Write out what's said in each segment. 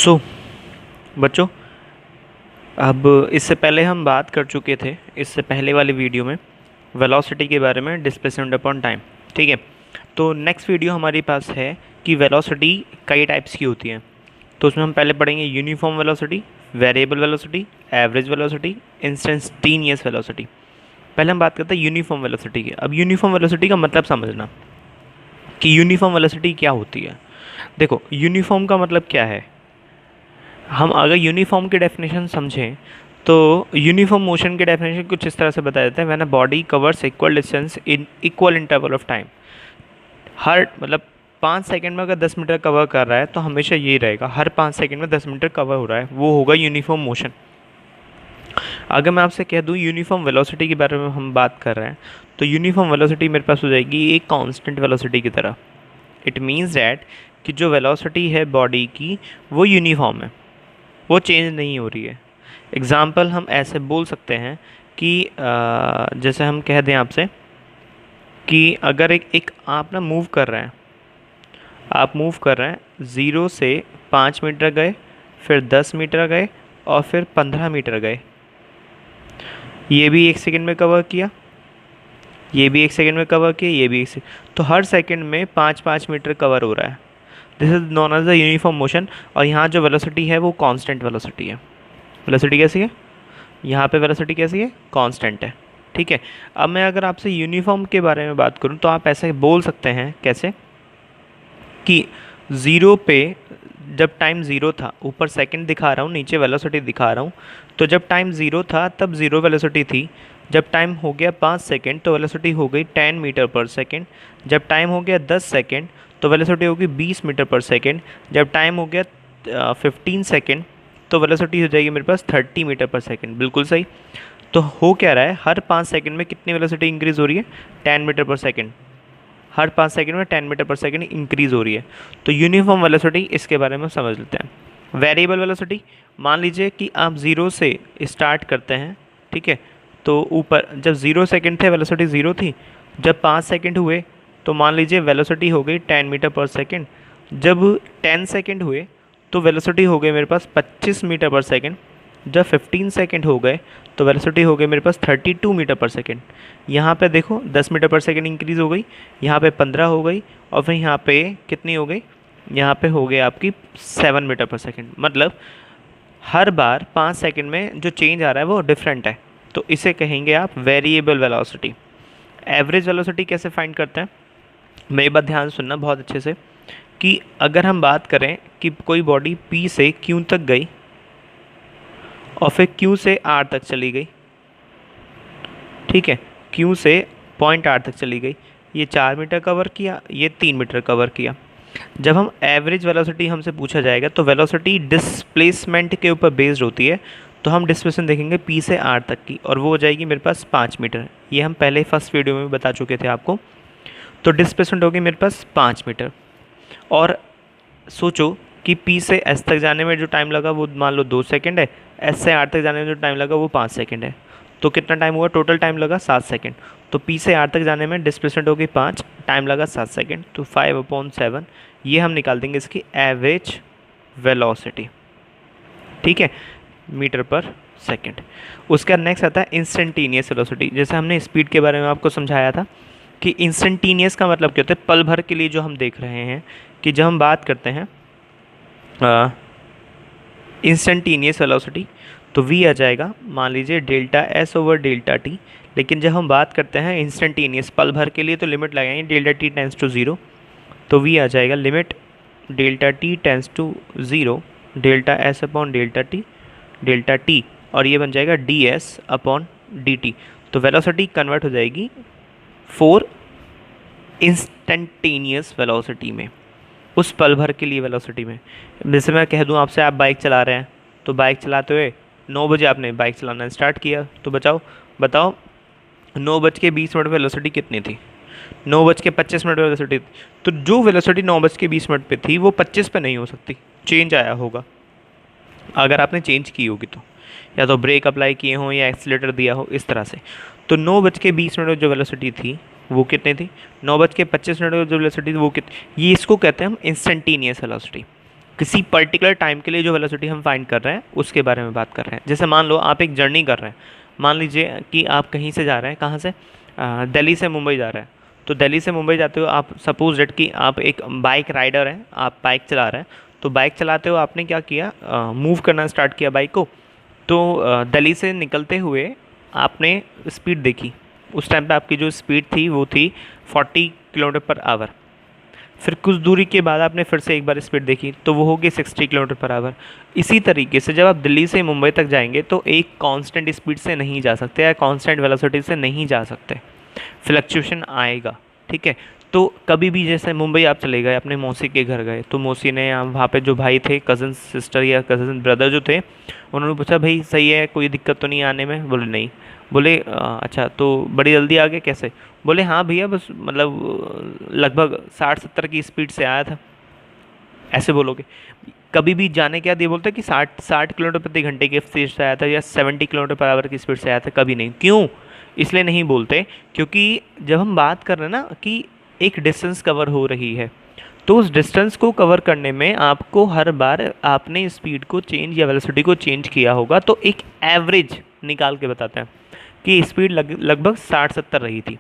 सो बच्चों, अब इससे पहले हम बात कर चुके थे इससे पहले वाली वीडियो में वेलोसिटी के बारे में, डिस्प्लेसमेंट अपॉन टाइम। ठीक है, तो नेक्स्ट वीडियो हमारे पास है कि वेलोसिटी कई टाइप्स की होती है। तो उसमें हम पहले पढ़ेंगे uniform velocity, variable velocity, average velocity, instantaneous velocity. पहले हम बात करते हैं यूनिफॉर्म वेलोसिटी की। अब यूनिफॉर्म वेलोसिटी का मतलब समझना कि यूनिफॉर्म वेलोसिटी क्या होती है। देखो, यूनिफॉर्म का मतलब क्या है। हम अगर यूनिफॉर्म की डेफिनेशन समझें तो यूनिफॉर्म मोशन की डेफिनेशन कुछ इस तरह से बता देते हैं, when a body covers equal distance in equal interval of time. हर मतलब 5 सेकंड में अगर 10 मीटर कवर कर रहा है तो हमेशा यही रहेगा, हर 5 सेकंड में 10 मीटर कवर हो रहा है, वो होगा यूनिफॉर्म मोशन। अगर मैं आपसे कह दूँ यूनिफॉर्म वेलोसिटी के बारे में हम बात कर रहे हैं, तो यूनिफॉर्म वेलोसिटी मेरे पास हो जाएगी एक कांस्टेंट वेलोसिटी की तरह। इट मीन्स दैट कि जो वेलोसिटी है बॉडी की वो यूनिफॉर्म है, वो चेंज नहीं हो रही है। एग्ज़ाम्पल हम ऐसे बोल सकते हैं कि जैसे हम कह दें आपसे कि अगर एक आप ना मूव कर रहे हैं, आप मूव कर रहे हैं 0 से 5 मीटर गए, फिर 10 मीटर गए और फिर 15 मीटर गए। ये भी 1 सेकंड में कवर किया, ये भी 1 सेकंड में कवर किया, ये भी 1 सेकंड, तो हर सेकंड में 5-5 मीटर कवर हो रहा है। This is known as the uniform motion. और यहाँ जो वेलोसिटी है वो कांस्टेंट वेलोसिटी है। वेलोसिटी कैसी है यहाँ पे, वेलोसिटी कैसी है, कांस्टेंट है। ठीक है, अब मैं अगर आपसे यूनिफॉर्म के बारे में बात करूँ तो आप ऐसे बोल सकते हैं, कैसे कि ज़ीरो पे जब टाइम ज़ीरो था, ऊपर सेकंड दिखा रहा हूँ, नीचे वेलोसिटी दिखा रहा हूँ, तो जब टाइम ज़ीरो था तब ज़ीरो वेलोसिटी थी। जब टाइम हो गया 5 सेकंड तो वेलोसिटी हो गई 10 मीटर पर सेकंड। जब टाइम हो गया 10 सेकंड तो वेलोसिटी होगी 20 मीटर पर सेकंड। जब टाइम हो गया 15 सेकंड तो वेलोसिटी हो जाएगी मेरे पास 30 मीटर पर सेकंड। बिल्कुल सही। तो हो क्या रहा है, हर 5 सेकंड में कितनी वेलोसिटी इंक्रीज़ हो रही है, 10 मीटर पर सेकंड। हर 5 सेकंड में 10 मीटर पर सेकंड इंक्रीज़ हो रही है। तो यूनिफॉर्म वेलोसिटी, इसके बारे में समझ लेते हैं। वेरिएबल वेलोसिटी, मान लीजिए कि आप ज़ीरो से स्टार्ट करते हैं, ठीक है, तो ऊपर जब 0 सेकंड थे वेलोसिटी ज़ीरो थी, जब 5 सेकंड हुए तो मान लीजिए वेलोसिटी हो गई 10 मीटर पर सेकंड। जब 10 सेकंड हुए तो वेलोसिटी हो गई मेरे पास 25 मीटर पर सेकंड। जब 15 सेकंड हो गए तो वेलोसिटी हो गई मेरे पास 32 मीटर पर सेकंड। यहाँ पे देखो 10 मीटर पर सेकंड इंक्रीज़ हो गई, यहाँ पे 15 हो गई, और फिर यहाँ पे कितनी हो गई, यहाँ पे हो गई आपकी 7 मीटर पर सेकंड। मतलब हर बार 5 सेकंड में जो चेंज आ रहा है वो डिफरेंट है, तो इसे कहेंगे आप वेरिएबल वेलोसिटी। एवरेज वेलोसिटी कैसे फाइंड करते हैं, मेरी बात ध्यान सुनना बहुत अच्छे से, कि अगर हम बात करें कि कोई बॉडी P से Q तक गई और फिर Q से R तक चली गई, ठीक है, Q से पॉइंट R तक चली गई, ये 4 मीटर कवर किया, ये 3 मीटर कवर किया। जब हम एवरेज वेलोसिटी हमसे पूछा जाएगा तो वेलोसिटी डिस्प्लेसमेंट के ऊपर बेस्ड होती है, तो हम डिस्प्लेसमेंट देखेंगे P से R तक की, और वो हो जाएगी मेरे पास 5 मीटर। ये हम पहले फर्स्ट वीडियो में बता चुके थे आपको। तो डिस्प्लेसमेंट होगी मेरे पास 5 मीटर। और सोचो कि P से S तक जाने में जो टाइम लगा वो मान लो 2 सेकंड है, S से R तक जाने में जो टाइम लगा वो 5 सेकंड है, तो कितना टाइम हुआ, टोटल टाइम लगा 7 सेकंड। तो P से R तक जाने में डिस्प्लेसमेंट होगी 5, टाइम लगा 7 सेकंड, तो 5/7 ये हम निकाल देंगे इसकी एवरेज वेलोसिटी। ठीक है, मीटर पर सेकंड। उसका नेक्स्ट आता है इंस्टेंटेनियस वेलोसिटी। जैसे हमने स्पीड के बारे में आपको समझाया था कि इंस्टेंटेनियस का मतलब क्या होता है, पल भर के लिए जो हम देख रहे हैं, कि जब हम बात करते हैं इंस्टेंटेनियस वेलोसिटी तो v आ जाएगा, मान लीजिए delta S over delta t। लेकिन जब हम बात करते हैं इंस्टेंटेनियस पल भर के लिए तो लिमिट लगाएंगे डेल्टा t टेंस टू 0, तो v आ जाएगा limit delta t tends to 0 delta S upon delta t, और ये बन जाएगा ds अपॉन dt। तो वेलोसिटी कन्वर्ट हो जाएगी 4 इंस्टेंटेनियस वेलोसिटी में, उस पल भर के लिए वेलोसिटी में। जैसे मैं कह दूं आपसे, आप बाइक चला रहे हैं, तो बाइक चलाते हुए 9 बजे आपने बाइक चलाना स्टार्ट किया, तो बताओ 9:20 वेलोसिटी कितनी थी, 9:25 वेलोसिटी थी। तो जो वेलोसिटी 9:20 पे थी वो 25 पे नहीं हो सकती, चेंज आया होगा अगर आपने चेंज की होगी तो, या तो ब्रेक अप्लाई किए हों या एक्सीलेटर दिया हो, इस तरह से। तो 9:20 जो वेलोसिटी थी वो कितनी थी, 9:25 जो वेलोसिटी थी वो कितनी, ये इसको कहते हैं हम इंस्टेंटेनियस वेलोसिटी। किसी पर्टिकुलर टाइम के लिए जो वेलोसिटी हम फाइंड कर रहे हैं उसके बारे में बात कर रहे हैं। जैसे मान लो आप एक जर्नी कर रहे हैं, मान लीजिए कि आप कहीं से जा रहे हैं, कहाँ से, दिल्ली से मुंबई जा रहे हैं। तो दिल्ली से मुंबई जाते हुए आप सपोज डेट कि आप एक बाइक राइडर हैं, आप बाइक चला रहे हैं। तो बाइक चलाते हुए आपने क्या किया, मूव करना स्टार्ट किया बाइक को। तो दिल्ली से निकलते हुए आपने स्पीड देखी, उस टाइम पे आपकी जो स्पीड थी वो थी 40 किलोमीटर पर आवर। फिर कुछ दूरी के बाद आपने फिर से एक बार स्पीड देखी तो वो होगी 60 किलोमीटर पर आवर। इसी तरीके से जब आप दिल्ली से मुंबई तक जाएंगे तो एक कांस्टेंट स्पीड से नहीं जा सकते या कांस्टेंट वेलोसिटी से नहीं जा सकते, फ्लक्चुएशन आएगा। ठीक है, तो कभी भी जैसे मुंबई आप चले गए, अपने मौसी के घर गए, तो मौसी ने वहाँ पे जो भाई थे, कज़न सिस्टर या कज़न ब्रदर जो थे, उन्होंने पूछा भाई सही है, कोई दिक्कत तो नहीं आने में? बोले नहीं। बोले अच्छा तो बड़ी जल्दी आ गए कैसे? बोले हाँ भैया बस मतलब लगभग 60-70 की स्पीड से आया था। ऐसे बोलोगे। कभी भी जाने के बाद ये बोलते हैं कि 60 किलोमीटर प्रति घंटे की स्पीड से आया था या 70 किलोमीटर पर आवर की स्पीड से आया था, कभी नहीं। क्यों? इसलिए नहीं बोलते क्योंकि जब हम बात कर रहे हैं ना कि एक डिस्टेंस कवर हो रही है, तो उस डिस्टेंस को कवर करने में आपको हर बार आपने स्पीड को चेंज या वेलोसिटी को चेंज किया होगा। तो एक एवरेज निकाल के बताते हैं कि स्पीड लगभग 60-70 रही थी।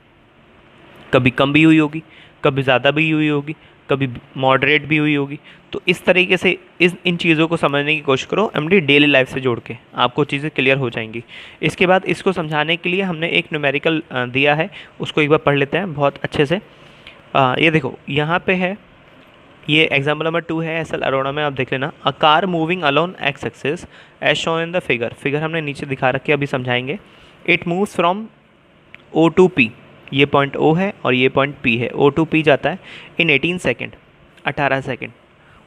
कभी कम भी हुई होगी, कभी ज़्यादा भी हुई होगी, कभी मॉडरेट भी हुई होगी। तो इस तरीके से इन चीज़ों को समझने की कोशिश करो, अपनी डेली लाइफ से जोड़ के आपको चीज़ें क्लियर हो जाएंगी। इसके बाद इसको समझाने के लिए हमने एक न्यूमेरिकल दिया है, उसको एक बार पढ़ लेते हैं बहुत अच्छे से। ये देखो यहाँ पे है, ये एग्जाम्पल नंबर 2 है एसएल अरोड़ा में, आप देख लेना। A car moving along x axis as shown in the figure हमने नीचे दिखा रखे, अभी समझाएंगे। It moves from O to P, ये पॉइंट ओ है और ये पॉइंट पी है, ओ टू पी जाता है इन 18 सेकेंड, 18 सेकेंड।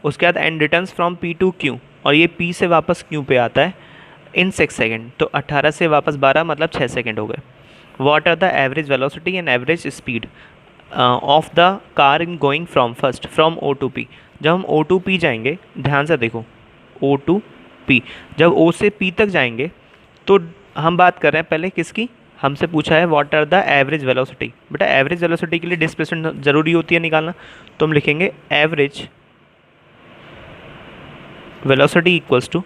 उसके बाद and returns from P to Q, और ये पी से वापस क्यू पे आता है इन 6 सेकेंड। तो 18 से वापस 12 मतलब 6 सेकेंड हो गए। What are the average velocity and average speed of the car in going from first from O to P. जब हम ओ टू पी जाएंगे, ध्यान से देखो, ओ टू पी, जब ओ से पी तक जाएंगे तो हम बात कर रहे हैं पहले किसकी, हमसे पूछा है what are the average velocity. बेटा एवरेज वेलोसिटी के लिए डिस्प्लेसमेंट ज़रूरी होती है निकालना, तो हम लिखेंगे average velocity equals to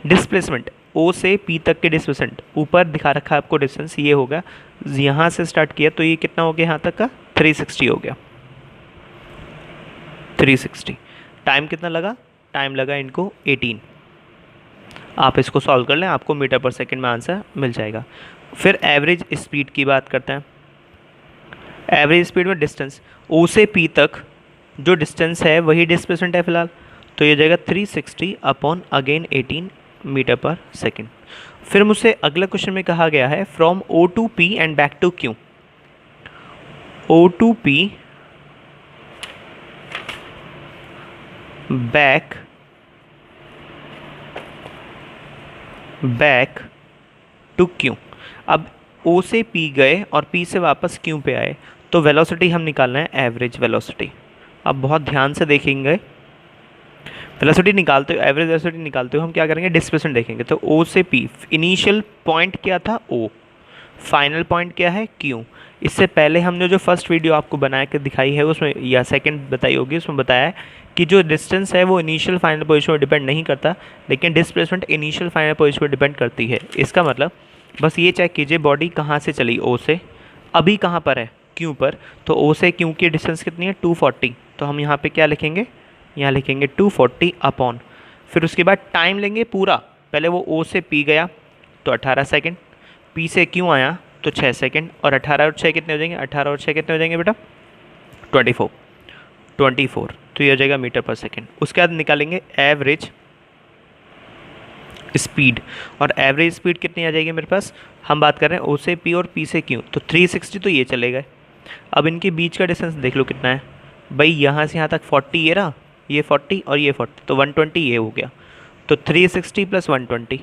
displacement, O से पी तक के डिस्प्लेसमेंट। ऊपर दिखा रखा है आपको डिस्टेंस, ये होगा, यहाँ से स्टार्ट किया तो ये कितना हो गया यहाँ तक का, 360 हो गया, 360। टाइम कितना लगा, टाइम लगा इनको 18। आप इसको सॉल्व कर लें, आपको मीटर पर सेकंड में आंसर मिल जाएगा। फिर एवरेज स्पीड की बात करते हैं। एवरेज स्पीड में डिस्टेंस ओ से पी तक जो डिस्टेंस है वही डिस्प्लेसमेंट है फिलहाल, तो ये जाएगा 360 upon again 18 meter per second. फिर मुझसे अगला क्वेश्चन में कहा गया है from O to P and back to Q. O to P back to Q. अब ओ से पी गए और पी से वापस क्यू पे आए, तो वेलोसिटी हम निकालना है एवरेज वेलोसिटी। अब बहुत ध्यान से देखेंगे, वेलोसिटी निकालते हो, एवरेज वेलोसिटी निकालते हो हम क्या करेंगे, डिस्प्लेसमेंट देखेंगे। तो ओ से पी, इनिशियल पॉइंट क्या था ओ, फाइनल पॉइंट क्या है क्यू। इससे पहले हमने जो फर्स्ट वीडियो आपको बना के दिखाई है उसमें, या सेकंड बताई होगी, उसमें बताया है कि जो डिस्टेंस है वो इनिशियल फाइनल पोजीशन पर डिपेंड नहीं करता, लेकिन डिस्प्लेसमेंट इनिशियल फाइनल पोजीशन पर डिपेंड करती है। इसका मतलब बस ये चेक कीजिए बॉडी कहाँ से चली, ओ से, अभी कहाँ पर है, क्यू पर। तो ओ से क्यू की डिस्टेंस कितनी है, 240। तो हम यहाँ पे क्या लिखेंगे, यहाँ लिखेंगे 240 अपॉन, फिर उसके बाद टाइम लेंगे पूरा। पहले वो ओ से पी गया तो 18 सेकेंड, पी से क्यू आया तो 6 सेकेंड, और 18 और 6 कितने हो जाएंगे, 18 और 6 कितने हो जाएंगे बेटा, 24। तो ये हो जाएगा मीटर पर सेकेंड। उसके बाद निकालेंगे एवरेज स्पीड, और एवरेज स्पीड कितनी आ जाएगी मेरे पास, हम बात कर रहे हैं ओ से पी और पी से क्यू, तो 360। तो ये चले गए। अब इनके बीच का डिस्टेंस देख लो कितना है भाई, यहाँ से यहाँ तक 40 ये रहा, ये 40 और ये 40, तो 120 ये हो गया। तो 360 प्लस 120,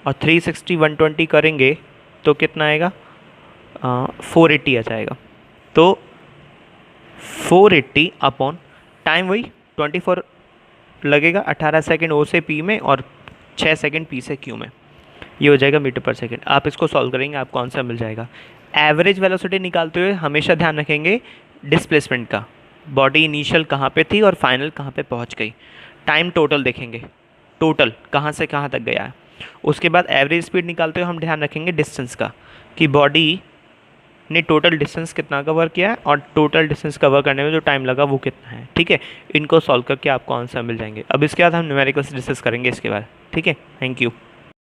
और 360 120 करेंगे तो कितना आएगा, 480 आ जाएगा। तो 480 अपॉन टाइम वही 24 लगेगा, 18 सेकेंड ओ से पी में और 6 सेकेंड पी से क्यू में, ये हो जाएगा मीटर पर सेकेंड। आप इसको सॉल्व करेंगे आपको आंसर मिल जाएगा। एवरेज वेलोसिटी निकालते हुए हमेशा ध्यान रखेंगे डिस्प्लेसमेंट का, बॉडी इनिशियल कहाँ पे थी और फाइनल कहाँ पे पहुँच गई। टाइम टोटल देखेंगे, टोटल कहाँ से कहाँ तक गया है। उसके बाद एवरेज स्पीड निकालते हुए हम ध्यान रखेंगे डिस्टेंस का, कि बॉडी ने टोटल डिस्टेंस कितना कवर किया है और टोटल डिस्टेंस कवर करने में जो टाइम लगा वो कितना है। ठीक है, इनको सॉल्व करके आपको आंसर मिल जाएंगे। अब इसके बाद हम न्यूमेरिकल्स डिस्कस करेंगे इसके बाद। ठीक है, थैंक यू।